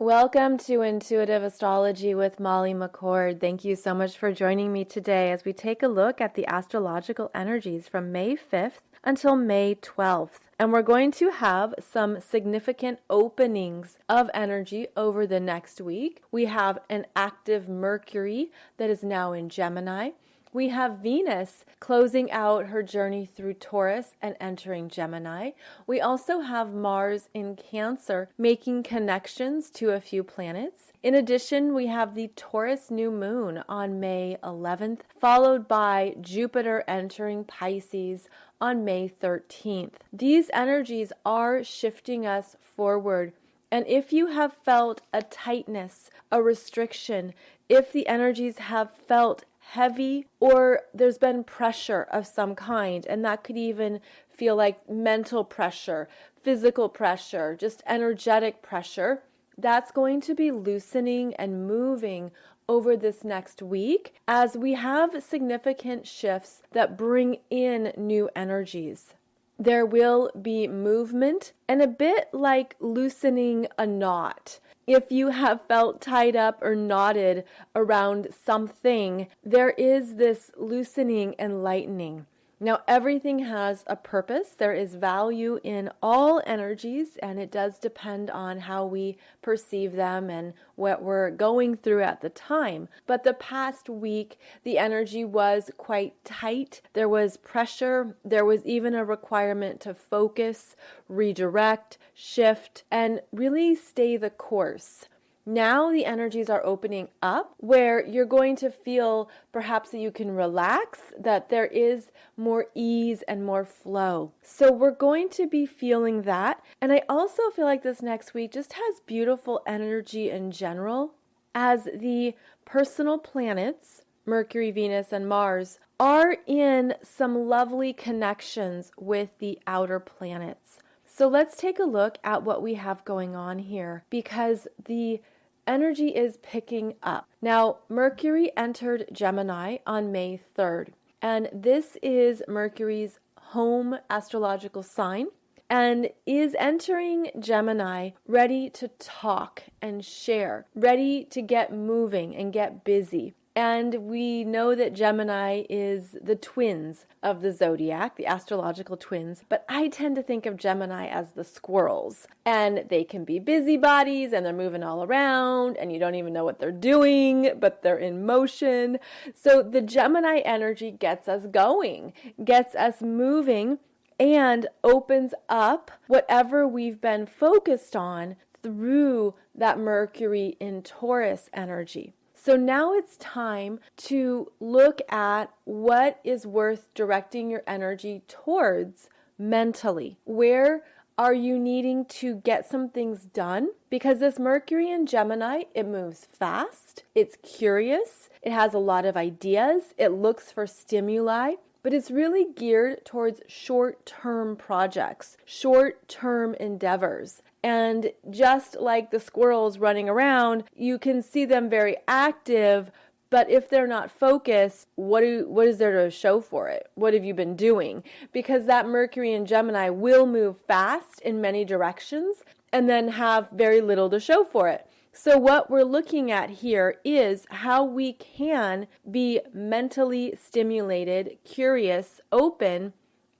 Welcome to Intuitive Astrology with Molly McCord. Thank you so much for joining me today as we take a look at the astrological energies from May 5th until May 12th. And we're going to have some significant openings of energy over the next week. We have an active Mercury that is now in Gemini. We have Venus closing out her journey through Taurus and entering Gemini. We also have Mars in Cancer making connections to a few planets. In addition, we have the Taurus new moon on May 11th, followed by Jupiter entering Pisces on May 13th. These energies are shifting us forward. And if you have felt a tightness, a restriction, if the energies have felt heavy or there's been pressure of some kind, and that could even feel like mental pressure, physical pressure, just energetic pressure, that's going to be loosening and moving over this next week as we have significant shifts that bring in new energies. There will be movement and a bit like loosening a knot. If you have felt tied up or knotted around something, there is this loosening and lightening. Now, everything has a purpose. There is value in all energies, and it does depend on how we perceive them and what we're going through at the time. But the past week, the energy was quite tight. There was pressure. There was even a requirement to focus, redirect, shift, and really stay the course. Now the energies are opening up where you're going to feel perhaps that you can relax, that there is more ease and more flow. So we're going to be feeling that. And I also feel like this next week just has beautiful energy in general as the personal planets, Mercury, Venus, and Mars, are in some lovely connections with the outer planets. So let's take a look at what we have going on here because the energy is picking up. Now, Mercury entered Gemini on May 3rd, and this is Mercury's home astrological sign and is entering Gemini ready to talk and share, ready to get moving and get busy. And we know that Gemini is the twins of the zodiac, the astrological twins, but I tend to think of Gemini as the squirrels. And they can be busybodies and they're moving all around and you don't even know what they're doing, but they're in motion. So the Gemini energy gets us going, gets us moving, and opens up whatever we've been focused on through that Mercury in Taurus energy. So now it's time to look at what is worth directing your energy towards mentally. Where are you needing to get some things done? Because this Mercury in Gemini, it moves fast, it's curious, it has a lot of ideas, it looks for stimuli, but it's really geared towards short-term projects, short-term endeavors. And just like the squirrels running around, you can see them very active, but if they're not focused, what is there to show for it? What have you been doing? Because that Mercury in Gemini will move fast in many directions and then have very little to show for it. So what we're looking at here is how we can be mentally stimulated, curious, open,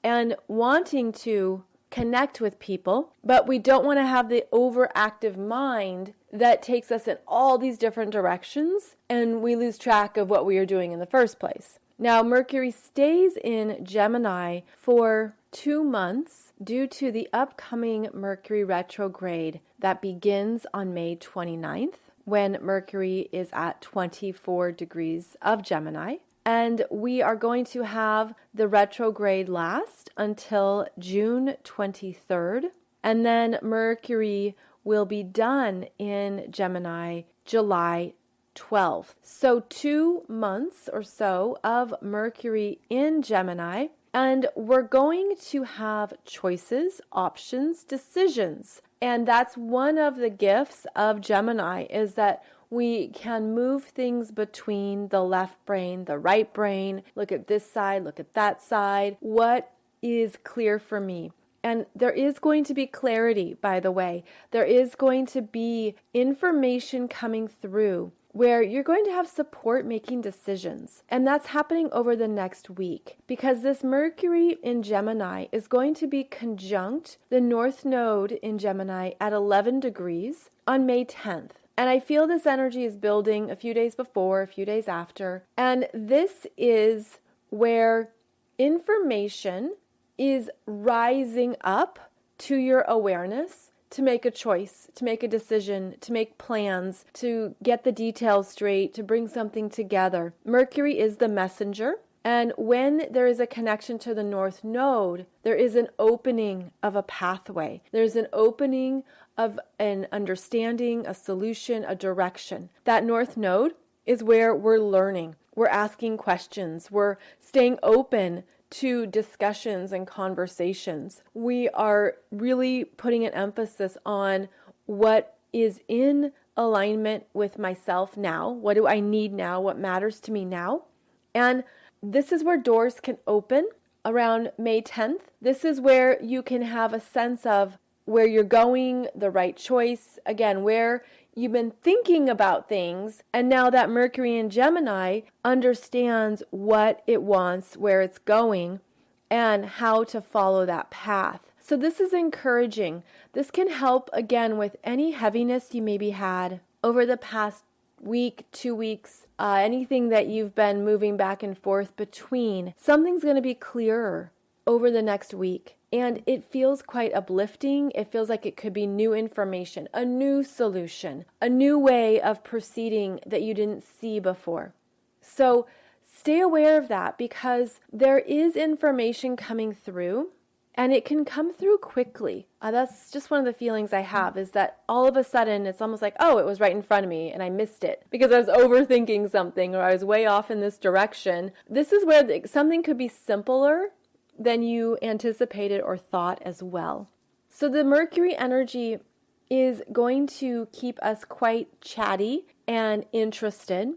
and wanting to connect with people, but we don't want to have the overactive mind that takes us in all these different directions and we lose track of what we are doing in the first place. Now, Mercury stays in Gemini for 2 months due to the upcoming Mercury retrograde that begins on May 29th when Mercury is at 24 degrees of Gemini. And we are going to have the retrograde last until June 23rd. And then Mercury will be done in Gemini July 12th. So 2 months or so of Mercury in Gemini. And we're going to have choices, options, decisions. And that's one of the gifts of Gemini is that we can move things between the left brain, the right brain, look at this side, look at that side. What is clear for me? And there is going to be clarity, by the way. There is going to be information coming through where you're going to have support making decisions. And that's happening over the next week because this Mercury in Gemini is going to be conjunct the North Node in Gemini at 11 degrees on May 10th. And I feel this energy is building a few days before, a few days after. And this is where information is rising up to your awareness to make a choice, to make a decision, to make plans, to get the details straight, to bring something together. Mercury is the messenger. And when there is a connection to the North Node, there is an opening of a pathway. There's an opening of an understanding, a solution, a direction. That North Node is where we're learning. We're asking questions. We're staying open to discussions and conversations. We are really putting an emphasis on what is in alignment with myself now. What do I need now? What matters to me now? And this is where doors can open around May 10th. This is where you can have a sense of where you're going, the right choice, again, where you've been thinking about things, and now that Mercury in Gemini understands what it wants, where it's going, and how to follow that path. So this is encouraging. This can help, again, with any heaviness you maybe had over the past week, 2 weeks, anything that you've been moving back and forth between. Something's going to be clearer over the next week. And it feels quite uplifting. It feels like it could be new information, a new solution, a new way of proceeding that you didn't see before. So stay aware of that because there is information coming through and it can come through quickly. That's just one of the feelings I have is that all of a sudden it's almost like, oh, it was right in front of me and I missed it because I was overthinking something or I was way off in this direction. This is where something could be simpler than you anticipated or thought as well. So the Mercury energy is going to keep us quite chatty and interested,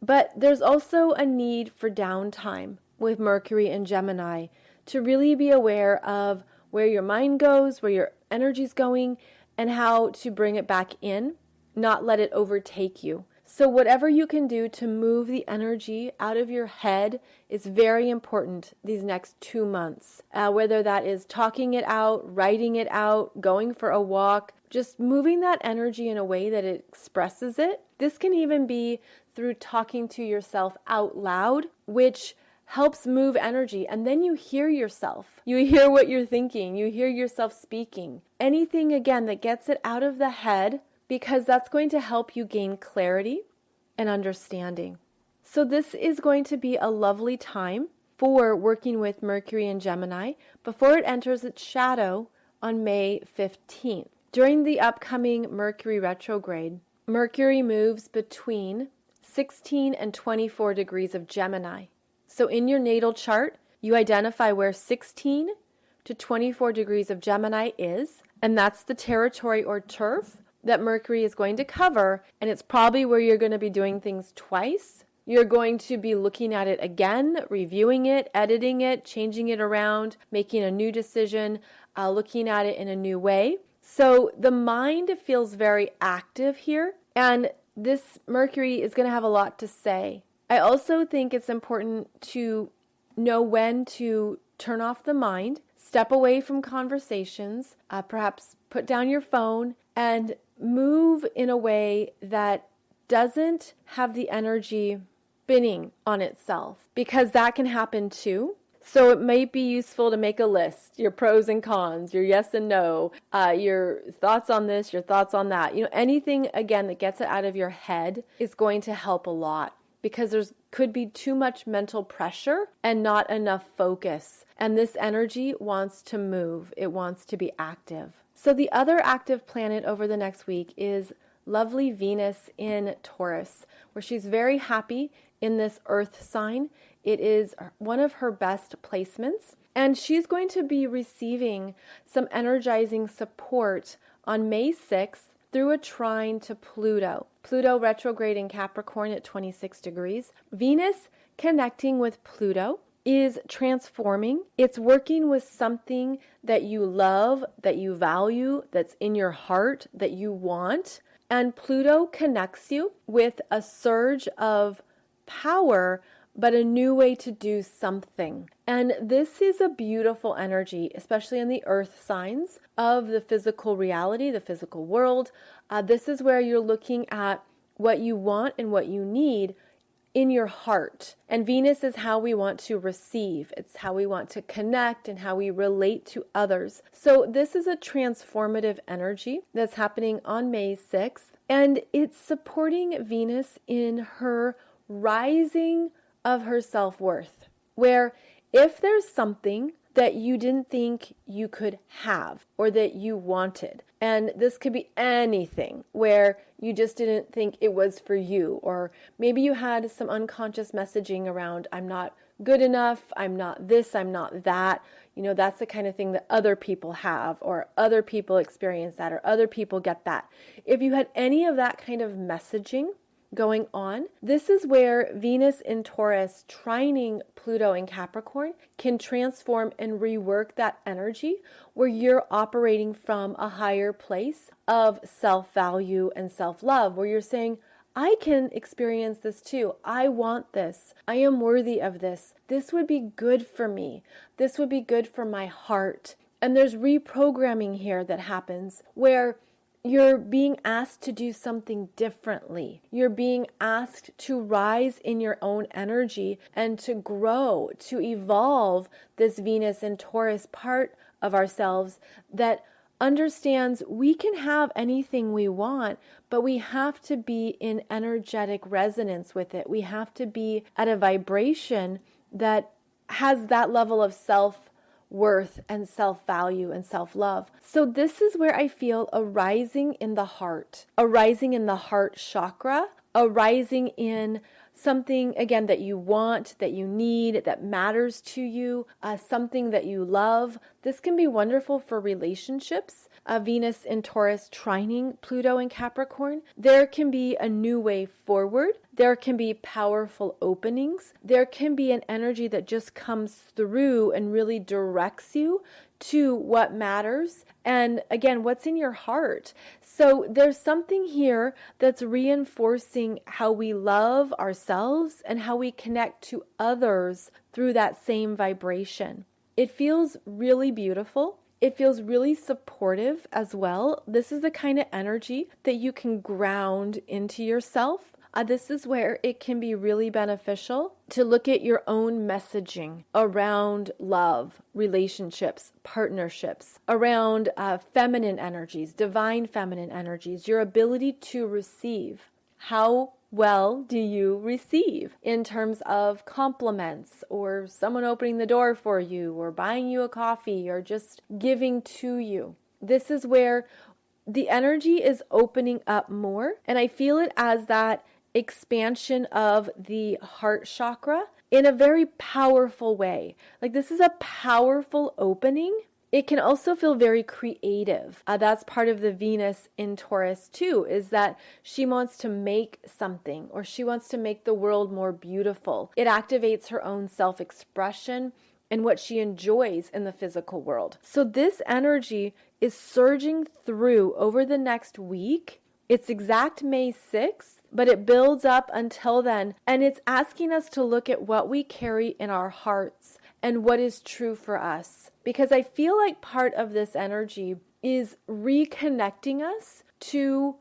but there's also a need for downtime with Mercury and Gemini to really be aware of where your mind goes, where your energy's going, and how to bring it back in, not let it overtake you. So whatever you can do to move the energy out of your head is very important these next 2 months. Whether that is talking it out, writing it out, going for a walk, just moving that energy in a way that it expresses it. This can even be through talking to yourself out loud, which helps move energy. And then you hear yourself. You hear what you're thinking. You hear yourself speaking. Anything, again, that gets it out of the head, because that's going to help you gain clarity and understanding. So this is going to be a lovely time for working with Mercury and Gemini before it enters its shadow on May 15th. During the upcoming Mercury retrograde, Mercury moves between 16 and 24 degrees of Gemini. So in your natal chart, you identify where 16 to 24 degrees of Gemini is, and that's the territory or turf that Mercury is going to cover, and it's probably where you're going to be doing things twice. You're going to be looking at it again, reviewing it, editing it, changing it around, making a new decision, looking at it in a new way. So the mind feels very active here, and this Mercury is going to have a lot to say. I also think it's important to know when to turn off the mind, step away from conversations, perhaps put down your phone, and move in a way that doesn't have the energy spinning on itself, because that can happen too. So it might be useful to make a list, your pros and cons, your yes and no, your thoughts on this, your thoughts on that. Anything, again, that gets it out of your head is going to help a lot, because there's could be too much mental pressure and not enough focus. And this energy wants to move. It wants to be active. So the other active planet over the next week is lovely Venus in Taurus, where she's very happy in this earth sign. It is one of her best placements, and she's going to be receiving some energizing support on May 6th through a trine to Pluto. Pluto retrograde in Capricorn at 26 degrees. Venus connecting with Pluto is transforming. It's working with something that you love, that you value, that's in your heart, that you want. And Pluto connects you with a surge of power, but a new way to do something. And this is a beautiful energy, especially in the earth signs of the physical reality, the physical world. This is where you're looking at what you want and what you need in your heart. And Venus is how we want to receive. It's how we want to connect and how we relate to others. So this is a transformative energy that's happening on May 6th. And it's supporting Venus in her rising of her self-worth, where if there's something that you didn't think you could have or that you wanted, and this could be anything where you just didn't think it was for you, or maybe you had some unconscious messaging around, I'm not good enough, I'm not this, I'm not that. You know, that's the kind of thing that other people have, or other people experience that, or other people get that. If you had any of that kind of messaging going on, this is where Venus in Taurus trining Pluto in Capricorn can transform and rework that energy, where you're operating from a higher place of self-value and self-love, where you're saying, I can experience this too. I want this. I am worthy of this. This would be good for me. This would be good for my heart. And there's reprogramming here that happens where you're being asked to do something differently. You're being asked to rise in your own energy and to grow, to evolve this Venus and Taurus part of ourselves that understands we can have anything we want, but we have to be in energetic resonance with it. We have to be at a vibration that has that level of self-worth and self-value and self-love. So this is where I feel a rising in the heart, a rising in the heart chakra, a rising in something, again, that you want, that you need, that matters to you, something that you love. This can be wonderful for relationships. Venus in Taurus trining Pluto in Capricorn. There can be a new way forward. There can be powerful openings. There can be an energy that just comes through and really directs you to what matters. And again, what's in your heart. So there's something here that's reinforcing how we love ourselves and how we connect to others through that same vibration. It feels really beautiful. It feels really supportive as well. This is the kind of energy that you can ground into yourself. This is where it can be really beneficial to look at your own messaging around love, relationships, partnerships, around feminine energies, divine feminine energies, your ability to receive. How well do you receive in terms of compliments or someone opening the door for you or buying you a coffee or just giving to you? This is where the energy is opening up more, and I feel it as that expansion of the heart chakra in a very powerful way. Like, this is a powerful opening. It can also feel very creative. That's part of the Venus in Taurus too, is that she wants to make something, or she wants to make the world more beautiful. It activates her own self-expression and what she enjoys in the physical world. So this energy is surging through over the next week. It's exact May 6th, but it builds up until then. And it's asking us to look at what we carry in our hearts and what is true for us. Because I feel like part of this energy is reconnecting us to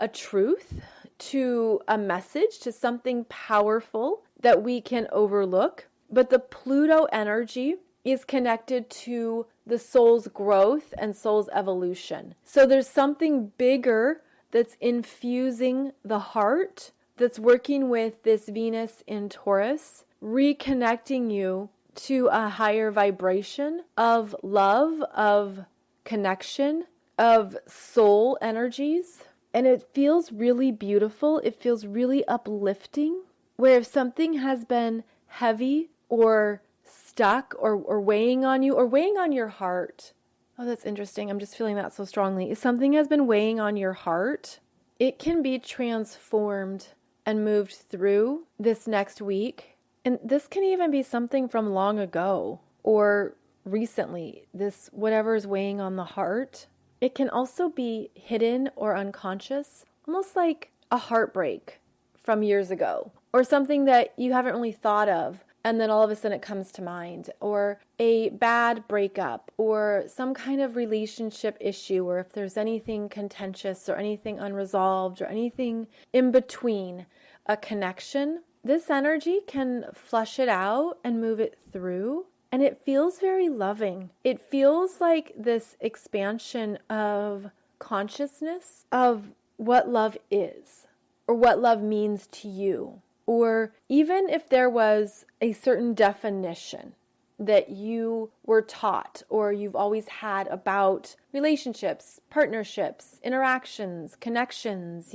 a truth, to a message, to something powerful that we can overlook. But the Pluto energy is connected to the soul's growth and soul's evolution. So there's something bigger that's infusing the heart, that's working with this Venus in Taurus, reconnecting you to a higher vibration of love, of connection, of soul energies. And it feels really beautiful. It feels really uplifting, where if something has been heavy or stuck or weighing on you or weighing on your heart. Oh, that's interesting. I'm just feeling that so strongly. If something has been weighing on your heart, it can be transformed and moved through this next week And this can even be something from long ago or recently, this whatever is weighing on the heart. It can also be hidden or unconscious, almost like a heartbreak from years ago, or something that you haven't really thought of, and then all of a sudden it comes to mind, or a bad breakup, or some kind of relationship issue, or if there's anything contentious or anything unresolved or anything in between a connection. This energy can flush it out and move it through. And it feels very loving. It feels like this expansion of consciousness of what love is, or what love means to you. Or even if there was a certain definition that you were taught or you've always had about relationships, partnerships, interactions, connections,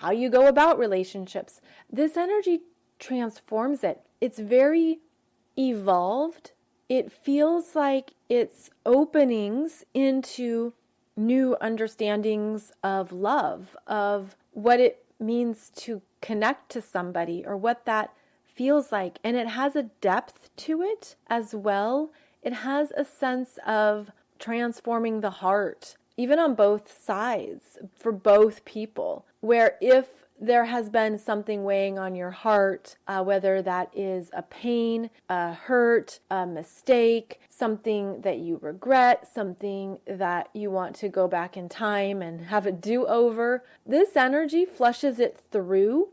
how you go about relationships. This energy transforms it. It's very evolved. It feels like it's openings into new understandings of love, of what it means to connect to somebody or what that feels like. And it has a depth to it as well. It has a sense of transforming the heart, even on both sides, for both people, where if there has been something weighing on your heart, whether that is a pain, a hurt, a mistake, something that you regret, something that you want to go back in time and have a do-over, this energy flushes it through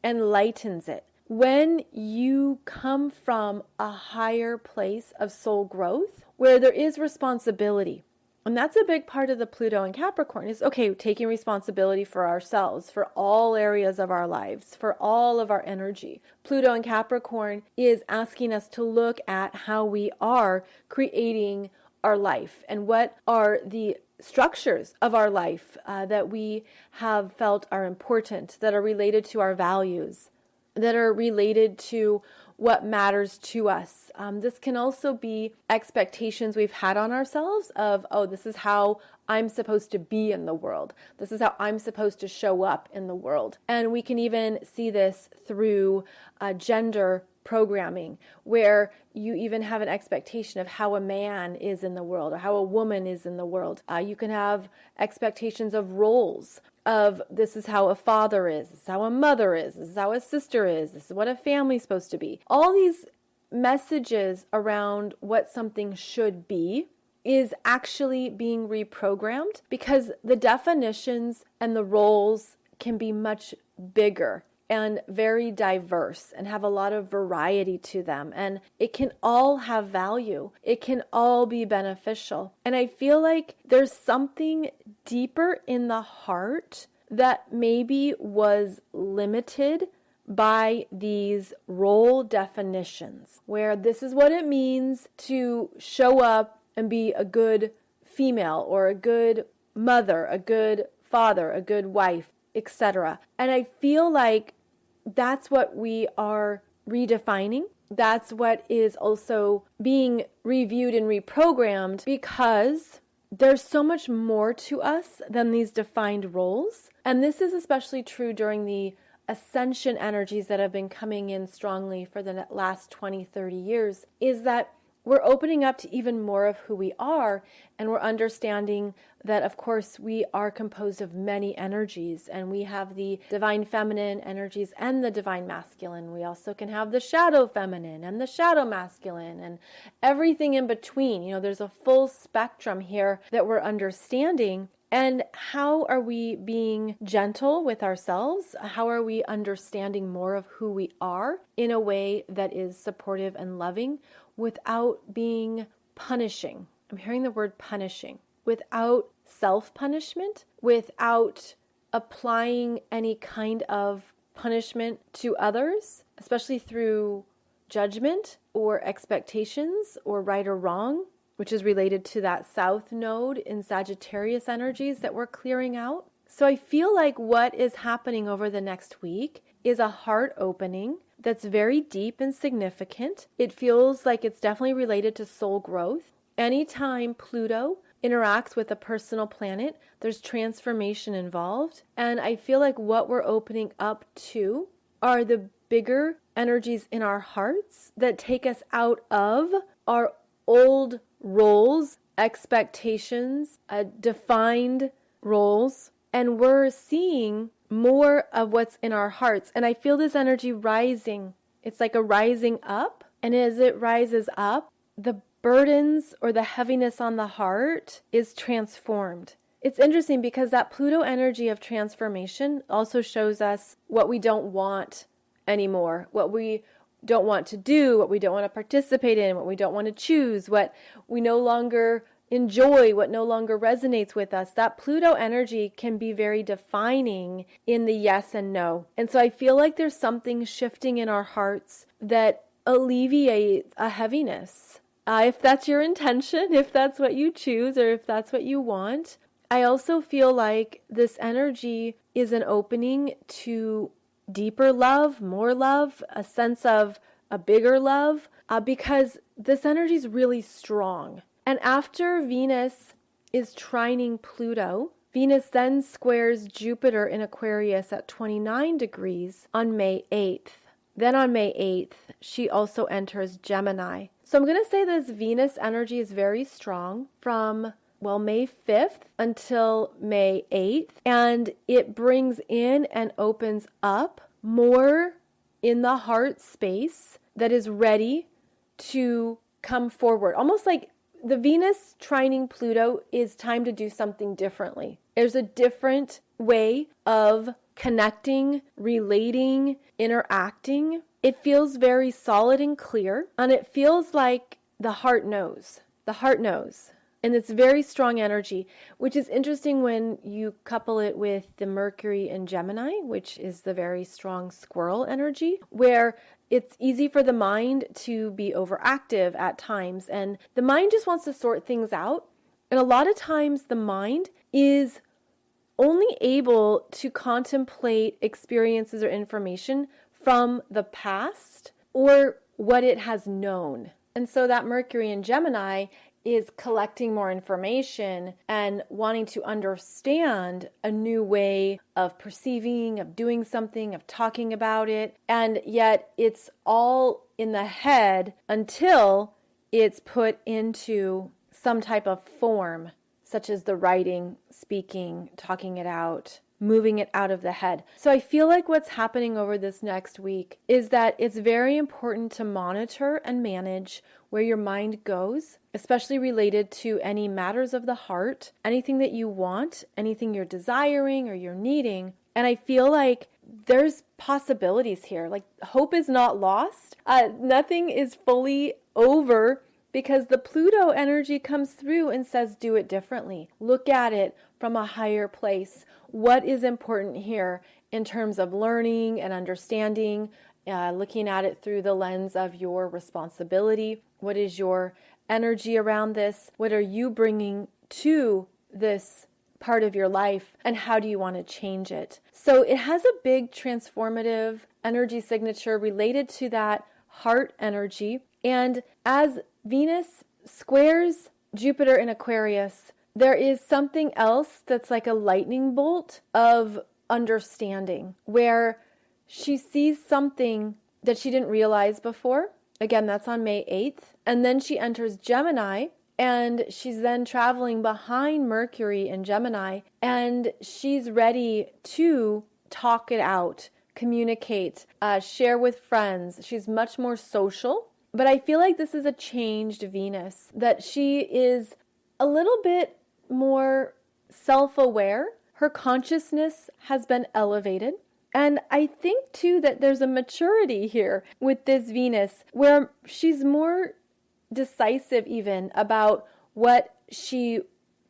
and lightens it. When you come from a higher place of soul growth, where there is responsibility, and that's a big part of the Pluto in Capricorn is, taking responsibility for ourselves, for all areas of our lives, for all of our energy. Pluto in Capricorn is asking us to look at how we are creating our life and what are the structures of our life that we have felt are important, that are related to our values, that are related to what matters to us. This can also be expectations we've had on ourselves of, this is how I'm supposed to be in the world. This is how I'm supposed to show up in the world. And we can even see this through gender programming, where you even have an expectation of how a man is in the world or how a woman is in the world. You can have expectations of roles of this is how a father is, this is how a mother is, this is how a sister is, this is what a family's supposed to be. All these messages around what something should be is actually being reprogrammed because the definitions and the roles can be much bigger and very diverse and have a lot of variety to them. And it can all have value. It can all be beneficial. And I feel like there's something deeper in the heart that maybe was limited by these role definitions, where this is what it means to show up and be a good female or a good mother, a good father, a good wife, etc. And I feel like that's what we are redefining. That's what is also being reviewed and reprogrammed because there's so much more to us than these defined roles. And this is especially true during the ascension energies that have been coming in strongly for the last 20, 30 years, is that we're opening up to even more of who we are, and we're understanding that, of course, we are composed of many energies, and we have the divine feminine energies and the divine masculine. We also can have the shadow feminine and the shadow masculine and everything in between. There's a full spectrum here that we're understanding. And how are we being gentle with ourselves? How are we understanding more of who we are in a way that is supportive and loving without being punishing? I'm hearing the word punishing. Without self-punishment, without applying any kind of punishment to others, especially through judgment or expectations or right or wrong, which is related to that South node in Sagittarius energies that we're clearing out. So I feel like what is happening over the next week is a heart opening that's very deep and significant. It feels like it's definitely related to soul growth. Anytime Pluto interacts with a personal planet, there's transformation involved. And I feel like what we're opening up to are the bigger energies in our hearts that take us out of our old roles, expectations, defined roles, and we're seeing more of what's in our hearts. And I feel this energy rising. It's like a rising up. And as it rises up, the burdens or the heaviness on the heart is transformed. It's interesting because that Pluto energy of transformation also shows us what we don't want anymore, what we don't want to do, what we don't want to participate in, what we don't want to choose, what we no longer enjoy, what no longer resonates with us. That Pluto energy can be very defining in the yes and no. And so I feel like there's something shifting in our hearts that alleviates a heaviness. If that's your intention, if that's what you choose, or if that's what you want. I also feel like this energy is an opening to deeper love, more love, a sense of a bigger love, because this energy is really strong. And after Venus is trining Pluto, Venus then squares Jupiter in Aquarius at 29 degrees on May 8th. Then on May 8th, she also enters Gemini. So I'm going to say this Venus energy is very strong from, May 5th until May 8th. And it brings in and opens up more in the heart space that is ready to come forward. Almost like the Venus trining Pluto is time to do something differently. There's a different way of connecting, relating, interacting. It feels very solid and clear, and it feels like the heart knows. The heart knows. And it's very strong energy, which is interesting when you couple it with the Mercury in Gemini, which is the very strong squirrel energy, where it's easy for the mind to be overactive at times. And the mind just wants to sort things out. And a lot of times the mind is only able to contemplate experiences or information from the past or what it has known. And so that Mercury in Gemini is collecting more information and wanting to understand a new way of perceiving, of doing something, of talking about it. And yet it's all in the head until it's put into some type of form, such as the writing, speaking, talking it out, moving it out of the head. So I feel like what's happening over this next week is that it's very important to monitor and manage where your mind goes, especially related to any matters of the heart, anything that you want, anything you're desiring or you're needing. And I feel like there's possibilities here. Like hope is not lost. Nothing is fully over because the Pluto energy comes through and says, do it differently. Look at it from a higher place. What is important here in terms of learning and understanding, looking at it through the lens of your responsibility? What is your energy around this? What are you bringing to this part of your life? And how do you want to change it? So it has a big transformative energy signature related to that heart energy. And as Venus squares Jupiter in Aquarius, there is something else that's like a lightning bolt of understanding where she sees something that she didn't realize before. Again, that's on May 8th. And then she enters Gemini, and she's then traveling behind Mercury in Gemini, and she's ready to talk it out, communicate, share with friends. She's much more social. But I feel like this is a changed Venus, that she is a little bit more self-aware. Her consciousness has been elevated. And I think too that there's a maturity here with this Venus where she's more decisive even about what she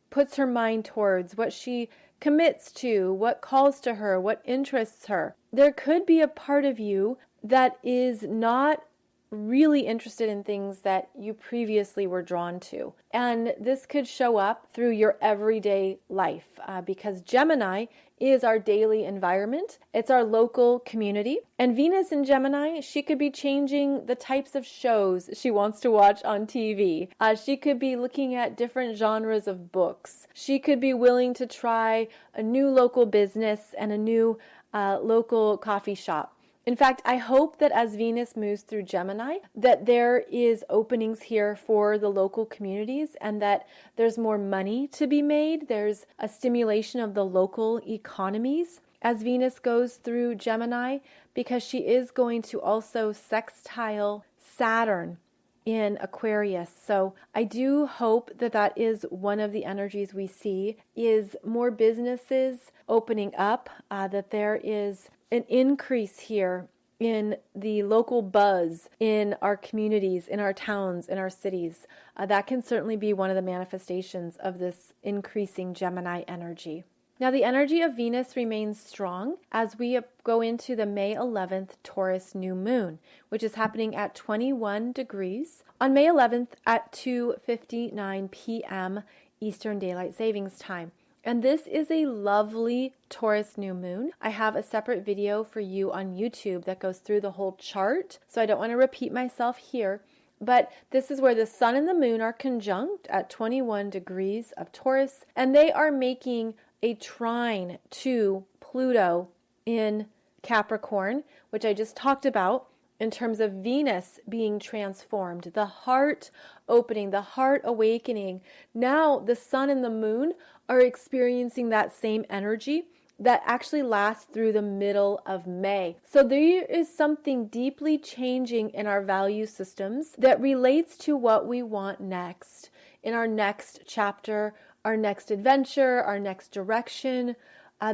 puts her mind towards, what she commits to, what calls to her, what interests her. There could be a part of you that is not really interested in things that you previously were drawn to. And this could show up through your everyday life because Gemini is our daily environment. It's our local community. And Venus in Gemini, she could be changing the types of shows she wants to watch on TV. She could be looking at different genres of books. She could be willing to try a new local business and a new local coffee shop. In fact, I hope that as Venus moves through Gemini, that there is openings here for the local communities and that there's more money to be made. There's a stimulation of the local economies as Venus goes through Gemini, because she is going to also sextile Saturn in Aquarius. So I do hope that that is one of the energies we see, is more businesses opening up, that there is an increase here in the local buzz in our communities, in our towns, in our cities. That can certainly be one of the manifestations of this increasing Gemini energy. Now, the energy of Venus remains strong as we go into the May 11th Taurus new moon, which is happening at 21 degrees on May 11th at 2:59 p.m. Eastern Daylight Savings Time. And this is a lovely Taurus new moon. I have a separate video for you on YouTube that goes through the whole chart, so I don't want to repeat myself here. But this is where the sun and the moon are conjunct at 21 degrees of Taurus, and they are making a trine to Pluto in Capricorn, which I just talked about in terms of Venus being transformed, the heart opening, the heart awakening. Now the sun and the moon are experiencing that same energy that actually lasts through the middle of May. So there is something deeply changing in our value systems that relates to what we want next, in our next chapter, our next adventure, our next direction,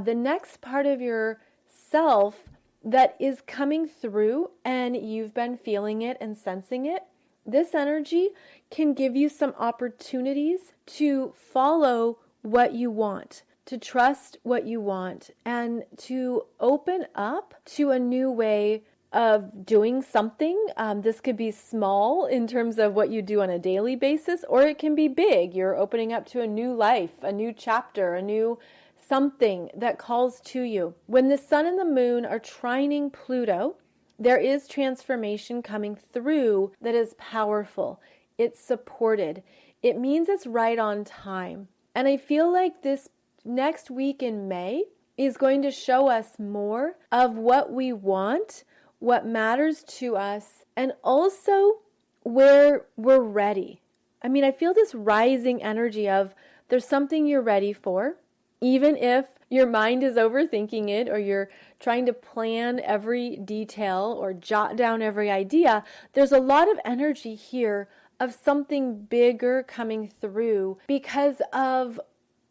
the next part of yourself that is coming through and you've been feeling it and sensing it. This energy can give you some opportunities to follow what you want, to trust what you want, and to open up to a new way of doing something. This could be small in terms of what you do on a daily basis, or it can be big. You're opening up to a new life, a new chapter, a new something that calls to you. When the sun and the moon are trining Pluto, there is transformation coming through that is powerful. It's supported. It means it's right on time. And I feel like this next week in May is going to show us more of what we want, what matters to us, and also where we're ready. I mean, I feel this rising energy of there's something you're ready for, even if your mind is overthinking it or you're trying to plan every detail or jot down every idea. There's a lot of energy here of something bigger coming through because of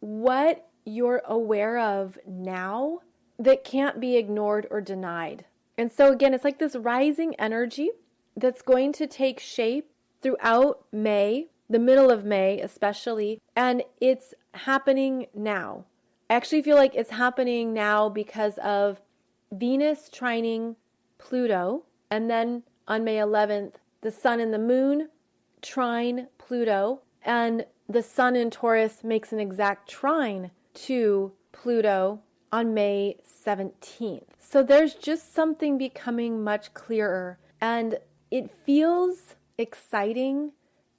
what you're aware of now that can't be ignored or denied. And so again, it's like this rising energy that's going to take shape throughout May, the middle of May especially, and it's happening now. I actually feel like it's happening now because of Venus trining Pluto, and then on May 11th, the sun and the moon trine Pluto, and the sun in Taurus makes an exact trine to Pluto on May 17th. So there's just something becoming much clearer, and it feels exciting,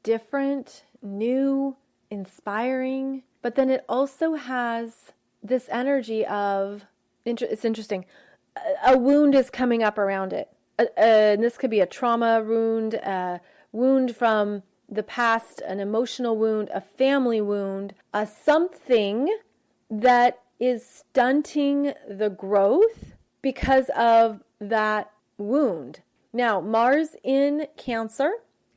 different, new, inspiring, but then it also has this energy of, it's interesting, a wound is coming up around it. And this could be a trauma wound, a wound from the past, an emotional wound, a family wound, something that is stunting the growth because of that wound. Now, Mars in Cancer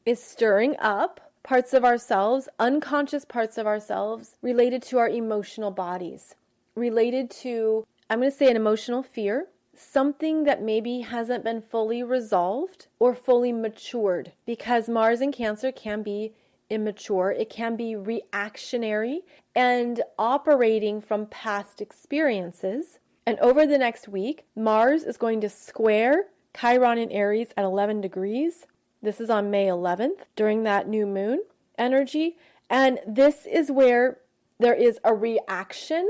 is stirring up parts of ourselves, unconscious parts of ourselves related to our emotional bodies, related to, I'm going to say, an emotional fear, something that maybe hasn't been fully resolved or fully matured, because Mars in Cancer can be immature, it can be reactionary and operating from past experiences. And over the next week, Mars is going to square Chiron in Aries at 11 degrees. This is on May 11th during that new moon energy. And this is where there is a reaction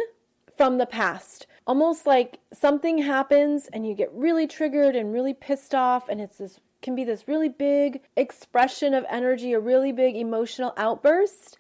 from the past. Almost like something happens and you get really triggered and really pissed off, and can be this really big expression of energy, a really big emotional outburst.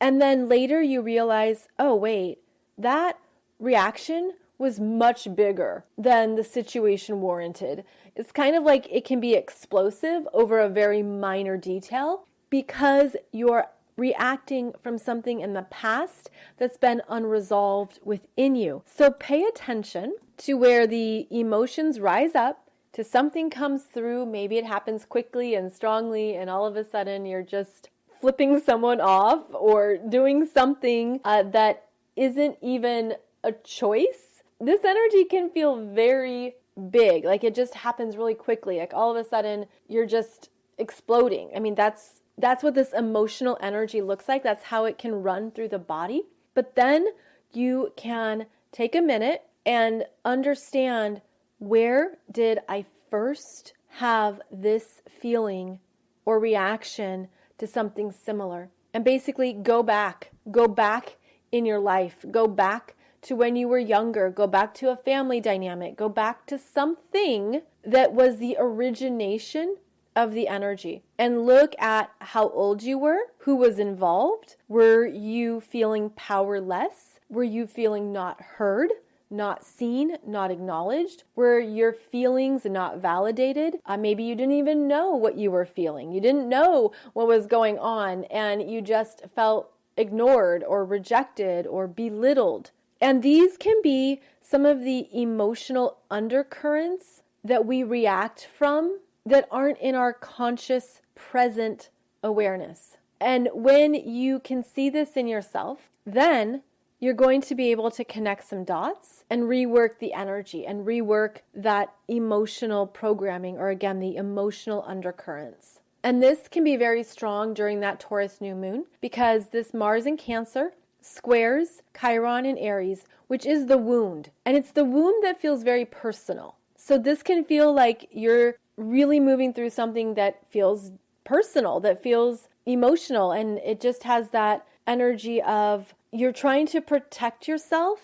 And then later you realize, oh wait, that reaction was much bigger than the situation warranted. It's kind of like it can be explosive over a very minor detail because you're reacting from something in the past that's been unresolved within you. So pay attention to where the emotions rise up, to something comes through. Maybe it happens quickly and strongly, and all of a sudden you're just flipping someone off or doing something that isn't even a choice. This energy can feel very big, like it just happens really quickly. Like all of a sudden you're just exploding. I mean, that's what this emotional energy looks like. That's how it can run through the body. But then you can take a minute and understand, where did I first have this feeling or reaction to something similar? And basically go back in your life, go back to when you were younger, go back to a family dynamic, go back to something that was the origination of the energy, and look at how old you were, who was involved. Were you feeling powerless? Were you feeling not heard, not seen, not acknowledged? Were your feelings not validated? Maybe you didn't even know what you were feeling. You didn't know what was going on, and you just felt ignored or rejected or belittled. And these can be some of the emotional undercurrents that we react from that aren't in our conscious present awareness. And when you can see this in yourself, then you're going to be able to connect some dots and rework the energy and rework that emotional programming, or again, the emotional undercurrents. And this can be very strong during that Taurus new moon, because this Mars in Cancer squares Chiron in Aries, which is the wound. And it's the wound that feels very personal. So this can feel like you're really moving through something that feels personal, that feels emotional, and it just has that energy of you're trying to protect yourself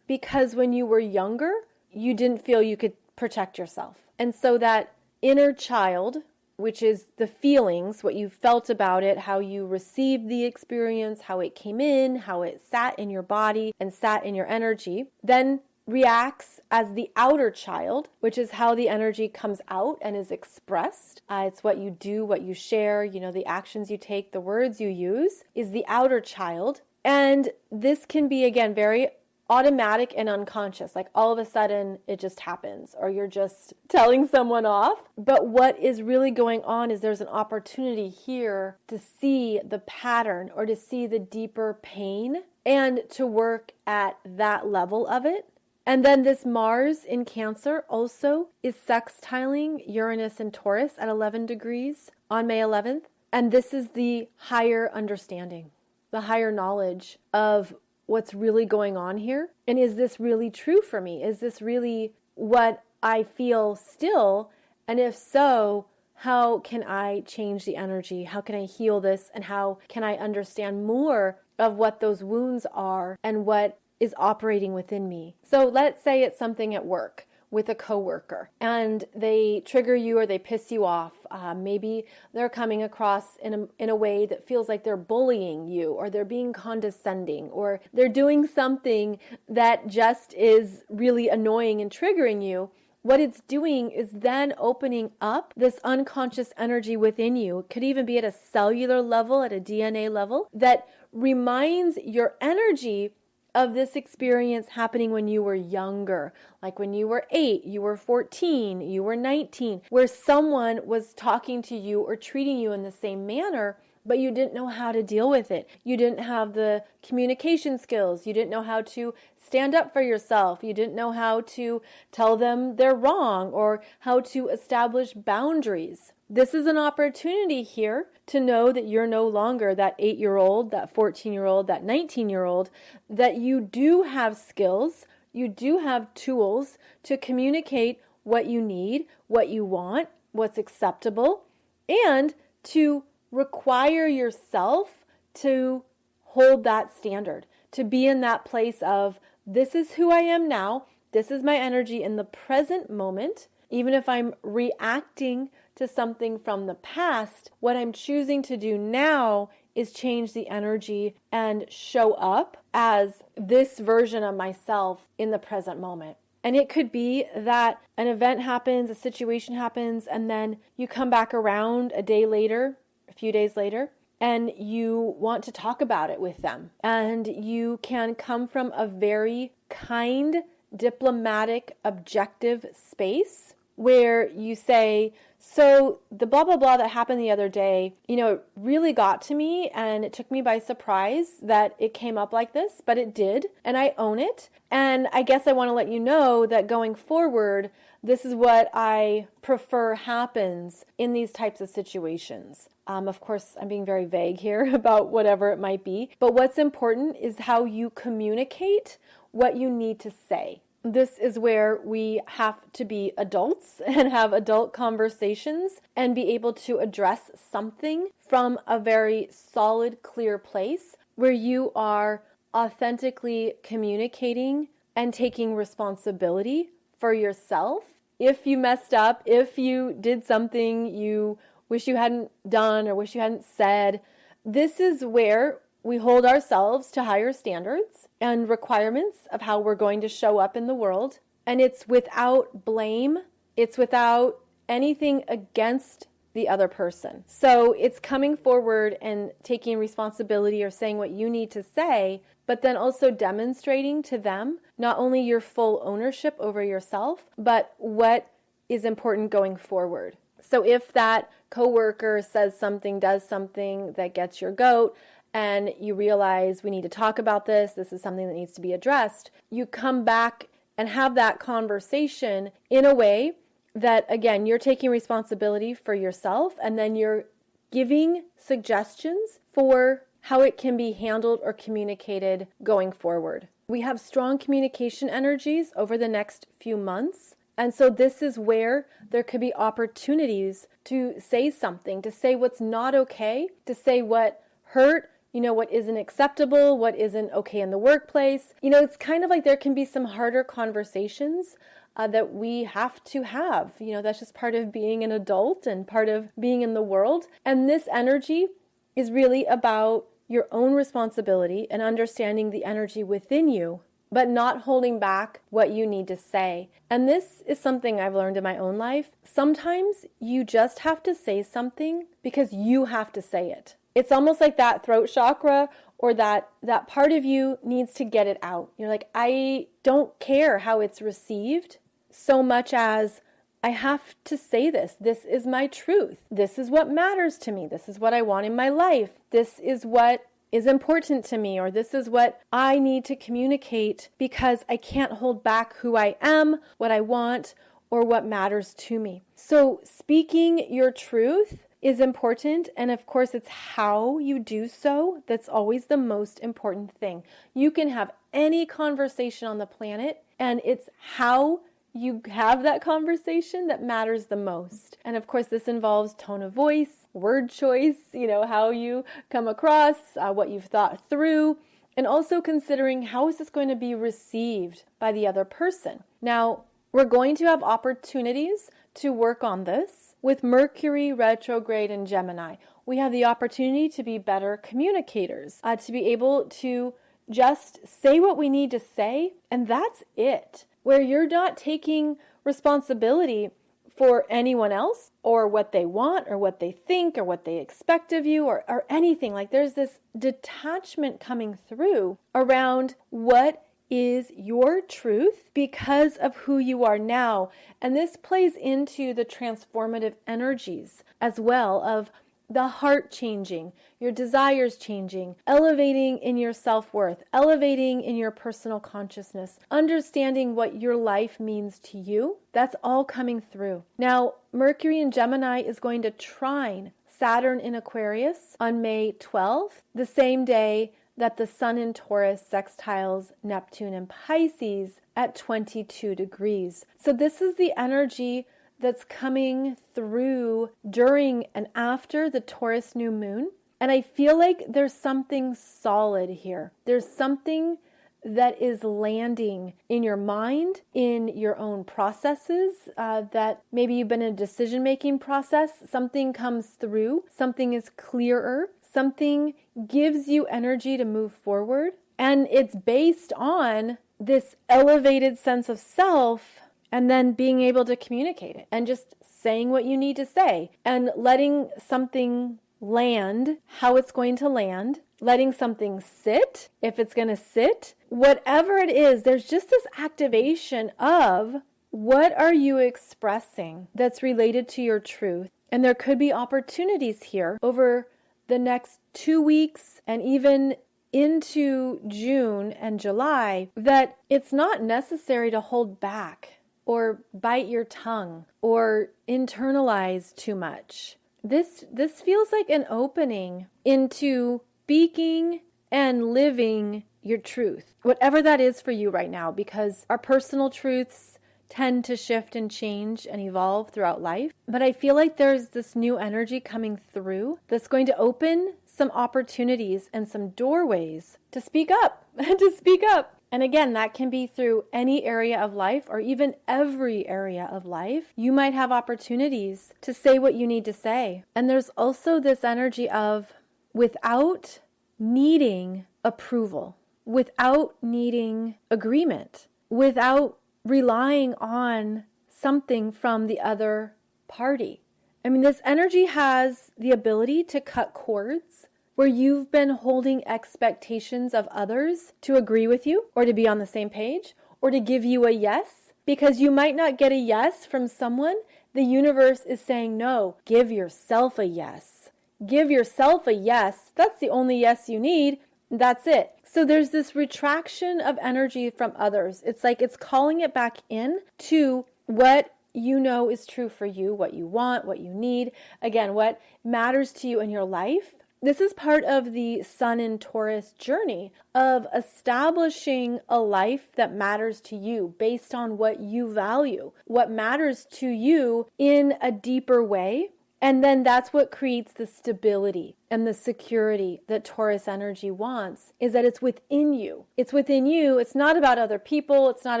because when you were younger, you didn't feel you could protect yourself. And so that inner child, which is the feelings, what you felt about it, how you received the experience, how it came in, how it sat in your body and sat in your energy, then reacts as the outer child, which is how the energy comes out and is expressed. It's what you do, what you share, the actions you take, the words you use, is the outer child. And this can be, again, very automatic and unconscious. Like all of a sudden it just happens, or you're just telling someone off. But what is really going on is there's an opportunity here to see the pattern, or to see the deeper pain, and to work at that level of it. And then this Mars in Cancer also is sextiling Uranus and Taurus at 11 degrees on May 11th. And this is the higher understanding, the higher knowledge of what's really going on here. And is this really true for me? Is this really what I feel still? And if so, how can I change the energy? How can I heal this? And how can I understand more of what those wounds are and what is operating within me? So let's say it's something at work with a coworker and they trigger you or they piss you off. Maybe they're coming across in a way that feels like they're bullying you, or they're being condescending, or they're doing something that just is really annoying and triggering you. What it's doing is then opening up this unconscious energy within you. It could even be at a cellular level, at a DNA level, that reminds your energy of this experience happening when you were younger, like when you were 8, you were 14, you were 19, where someone was talking to you or treating you in the same manner, but you didn't know how to deal with it. You didn't have the communication skills. You didn't know how to stand up for yourself. You didn't know how to tell them they're wrong, or how to establish boundaries. This is an opportunity here to know that you're no longer that 8-year-old, that 14-year-old, that 19-year-old, that you do have skills, you do have tools to communicate what you need, what you want, what's acceptable, and to require yourself to hold that standard, to be in that place of, this is who I am now, this is my energy in the present moment. Even if I'm reacting to something from the past, what I'm choosing to do now is change the energy and show up as this version of myself in the present moment. And it could be that an event happens, a situation happens, and then you come back around a day later, a few days later, and you want to talk about it with them. And you can come from a very kind, diplomatic, objective space where you say, so the blah, blah, blah that happened the other day, it really got to me and it took me by surprise that it came up like this, but it did. And I own it. And I guess I want to let you know that going forward, this is what I prefer happens in these types of situations. Of course, I'm being very vague here about whatever it might be. But what's important is how you communicate what you need to say. This is where we have to be adults and have adult conversations and be able to address something from a very solid, clear place where you are authentically communicating and taking responsibility for yourself. If you messed up, if you did something you wish you hadn't done or wish you hadn't said, this is where we hold ourselves to higher standards and requirements of how we're going to show up in the world. And it's without blame. It's without anything against the other person. So it's coming forward and taking responsibility or saying what you need to say, but then also demonstrating to them not only your full ownership over yourself, but what is important going forward. So if that coworker says something, does something that gets your goat, and you realize we need to talk about this is something that needs to be addressed, you come back and have that conversation in a way that, again, you're taking responsibility for yourself, and then you're giving suggestions for how it can be handled or communicated going forward. We have strong communication energies over the next few months. And so this is where there could be opportunities to say something, to say what's not okay, to say what hurt, what isn't acceptable, what isn't okay in the workplace. It's kind of like there can be some harder conversations that we have to have. That's just part of being an adult and part of being in the world. And this energy is really about your own responsibility and understanding the energy within you, but not holding back what you need to say. And this is something I've learned in my own life. Sometimes you just have to say something because you have to say it. It's almost like that throat chakra or that part of you needs to get it out. You're like, I don't care how it's received so much as I have to say this. This is my truth. This is what matters to me. This is what I want in my life. This is what is important to me, or this is what I need to communicate because I can't hold back who I am, what I want, or what matters to me. So speaking your truth is important, and of course it's how you do so that's always the most important thing. You can have any conversation on the planet, and it's how you have that conversation that matters the most. And of course this involves tone of voice, word choice, how you come across, what you've thought through, and also considering how is this going to be received by the other person. Now, we're going to have opportunities to work on this. With Mercury retrograde in Gemini, we have the opportunity to be better communicators, to be able to just say what we need to say, and that's it. Where you're not taking responsibility for anyone else or what they want or what they think or what they expect of you or anything. Like there's this detachment coming through around what is your truth because of who you are now. And this plays into the transformative energies as well of the heart changing, your desires changing, elevating in your self-worth, elevating in your personal consciousness, understanding what your life means to you. That's all coming through. Now, Mercury in Gemini is going to trine Saturn in Aquarius on May 12th, the same day that the Sun in Taurus sextiles Neptune in Pisces at 22 degrees. So this is the energy that's coming through during and after the Taurus new moon. And I feel like there's something solid here. There's something that is landing in your mind, in your own processes, that maybe you've been in a decision-making process. Something comes through. Something is clearer. something gives you energy to move forward, and it's based on this elevated sense of self, and then being able to communicate it and just saying what you need to say and letting something land how it's going to land, letting something sit if it's going to sit, whatever it is. There's just this activation of what are you expressing that's related to your truth. And there could be opportunities here over the next 2 weeks and even into June and July that it's not necessary to hold back or bite your tongue or internalize too much. This feels like an opening into speaking and living your truth, whatever that is for you right now, because our personal truths tend to shift and change and evolve throughout life. But I feel like there's this new energy coming through that's going to open some opportunities and some doorways to speak up, to speak up. And again, that can be through any area of life or even every area of life. You might have opportunities to say what you need to say. And there's also this energy of without needing approval, without needing agreement, without relying on something from the other party. I mean, this energy has the ability to cut cords where you've been holding expectations of others to agree with you or to be on the same page or to give you a yes, because you might not get a yes from someone. The universe is saying, no, give yourself a yes. Give yourself a yes. That's the only yes you need. That's it. So there's this retraction of energy from others. It's like it's calling it back in to what you know is true for you, what you want, what you need. Again, what matters to you in your life. This is part of the Sun in Taurus journey of establishing a life that matters to you based on what you value, what matters to you in a deeper way. And then that's what creates the stability and the security that Taurus energy wants, is that it's within you. It's within you. It's not about other people. It's not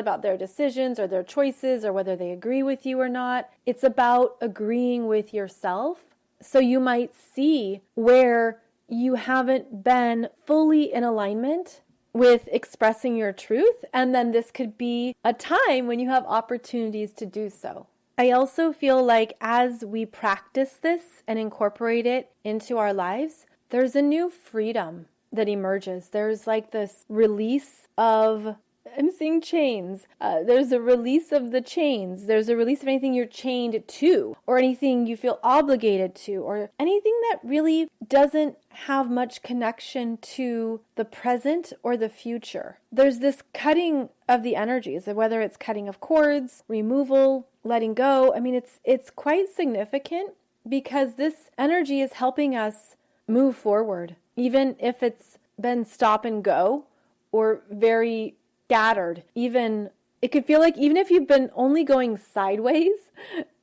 about their decisions or their choices or whether they agree with you or not. It's about agreeing with yourself. So you might see where you haven't been fully in alignment with expressing your truth. And then this could be a time when you have opportunities to do so. I also feel like as we practice this and incorporate it into our lives, there's a new freedom that emerges. There's like this release of, I'm seeing chains. There's a release of the chains. There's a release of anything you're chained to or anything you feel obligated to or anything that really doesn't have much connection to the present or the future. There's this cutting of the energies, whether it's cutting of cords, removal, letting go. I mean, it's quite significant because this energy is helping us move forward, even if it's been stop and go or very scattered. Even it could feel like even if you've been only going sideways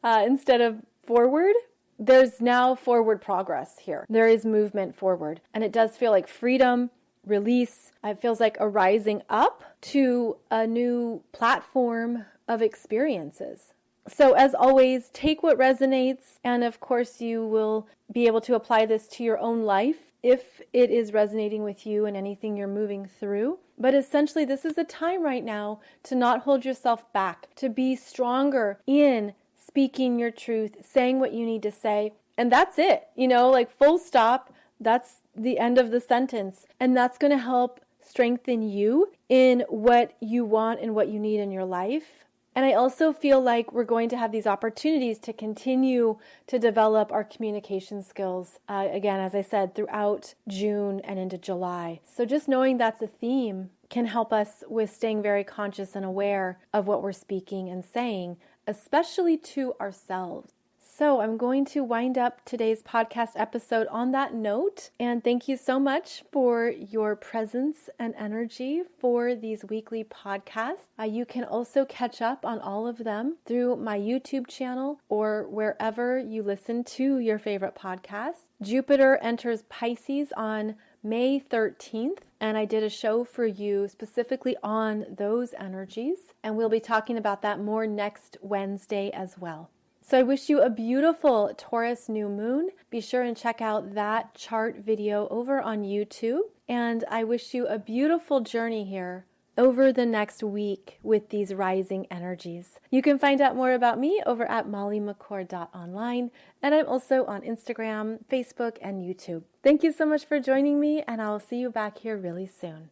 instead of forward, there's now forward progress here. There is movement forward, and it does feel like freedom, release. It feels like a rising up to a new platform of experiences. So as always, take what resonates, and of course you will be able to apply this to your own life if it is resonating with you and anything you're moving through. But essentially, this is a time right now to not hold yourself back, to be stronger in speaking your truth, saying what you need to say. And that's it, like full stop. That's the end of the sentence. And that's going to help strengthen you in what you want and what you need in your life. And I also feel like we're going to have these opportunities to continue to develop our communication skills, again, as I said, throughout June and into July. So just knowing that's a theme can help us with staying very conscious and aware of what we're speaking and saying, especially to ourselves. So I'm going to wind up today's podcast episode on that note. And thank you so much for your presence and energy for these weekly podcasts. You can also catch up on all of them through my YouTube channel or wherever you listen to your favorite podcasts. Jupiter enters Pisces on May 13th, and I did a show for you specifically on those energies. And we'll be talking about that more next Wednesday as well. So I wish you a beautiful Taurus new moon. Be sure and check out that chart video over on YouTube. And I wish you a beautiful journey here over the next week with these rising energies. You can find out more about me over at mollymccord.online, and I'm also on Instagram, Facebook, and YouTube. Thank you so much for joining me, and I'll see you back here really soon.